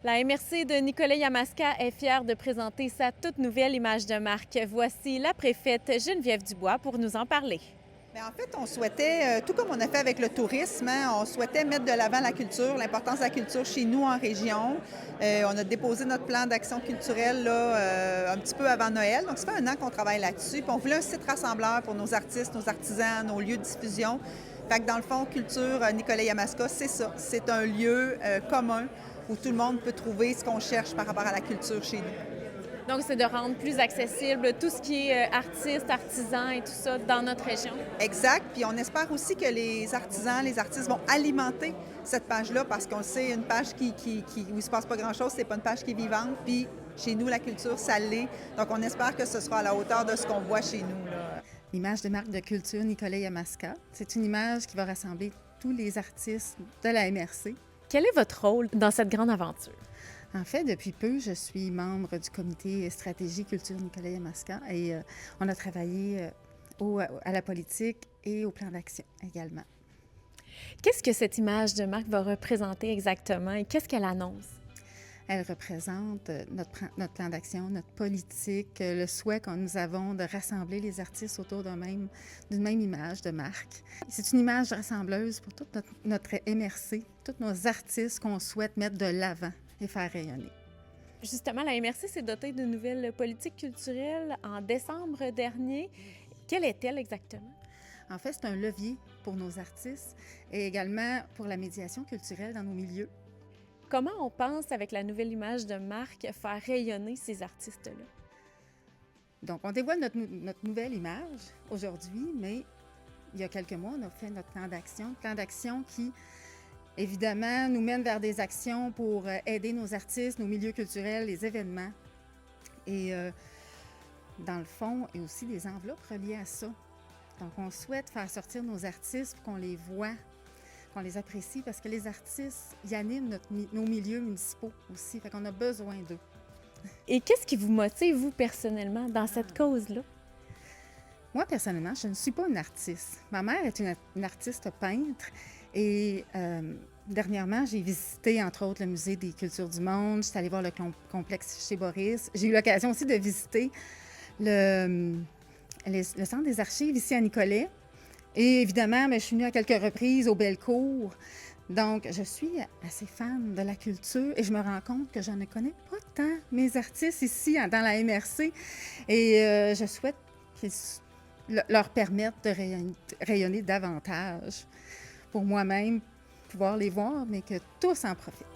La MRC de Nicolet-Yamaska est fière de présenter sa toute nouvelle image de marque. Voici la préfète Geneviève Dubois pour nous en parler. Bien, en fait, on souhaitait, tout comme on a fait avec le tourisme, hein, on souhaitait mettre de l'avant la culture, l'importance de la culture chez nous en région. On a déposé notre plan d'action culturelle là, un petit peu avant Noël. Donc, ça fait un an qu'on travaille là-dessus. Puis on voulait un site rassembleur pour nos artistes, nos artisans, nos lieux de diffusion. Fait que dans le fond, Culture Nicolet-Yamaska, c'est ça. C'est un lieu commun où tout le monde peut trouver ce qu'on cherche par rapport à la culture chez nous. Donc, c'est de rendre plus accessible tout ce qui est artistes, artisans et tout ça dans notre région. Exact. Puis on espère aussi que les artisans, les artistes vont alimenter cette page-là parce qu'on sait une page où il ne se passe pas grand-chose, c'est pas une page qui est vivante. Puis chez nous, la culture, ça l'est. Donc on espère que ce sera à la hauteur de ce qu'on voit chez nous, là. L'image de marque de culture Nicolet-Yamaska, c'est une image qui va rassembler tous les artistes de la MRC. Quel est votre rôle dans cette grande aventure? En fait, depuis peu, je suis membre du comité stratégie culture Nicolet-Yamaska et on a travaillé à la politique et au plan d'action également. Qu'est-ce que cette image de marque va représenter exactement et qu'est-ce qu'elle annonce? Elle représente notre plan d'action, notre politique, le souhait que nous avons de rassembler les artistes autour d'une même image de marque. C'est une image rassembleuse pour toute notre MRC, tous nos artistes qu'on souhaite mettre de l'avant et faire rayonner. Justement, la MRC s'est dotée d'une nouvelle politique culturelle en décembre dernier. Quelle est-elle exactement? En fait, c'est un levier pour nos artistes et également pour la médiation culturelle dans nos milieux. Comment on pense, avec la nouvelle image de marque, faire rayonner ces artistes-là? Donc, on dévoile notre nouvelle image aujourd'hui, mais il y a quelques mois, on a fait notre plan d'action qui, évidemment, nous mène vers des actions pour aider nos artistes, nos milieux culturels, les événements. Et dans le fond, il y a aussi des enveloppes reliées à ça. Donc, on souhaite faire sortir nos artistes pour qu'on les voit, qu'on les apprécie, parce que les artistes, ils animent nos milieux municipaux aussi. Fait qu'on a besoin d'eux. Et qu'est-ce qui vous motive, vous, personnellement, dans cette cause-là? Moi, personnellement, je ne suis pas une artiste. Ma mère est une artiste peintre et dernièrement, j'ai visité, entre autres, le Musée des cultures du monde. Je suis allée voir le complexe chez Boris. J'ai eu l'occasion aussi de visiter le Centre des archives ici à Nicolet. Et évidemment, je suis venue à quelques reprises au Bellecour. Donc, je suis assez fan de la culture et je me rends compte que je ne connais pas tant mes artistes ici dans la MRC. Et je souhaite leur permettre de rayonner davantage pour moi-même, pouvoir les voir, mais que tous en profitent.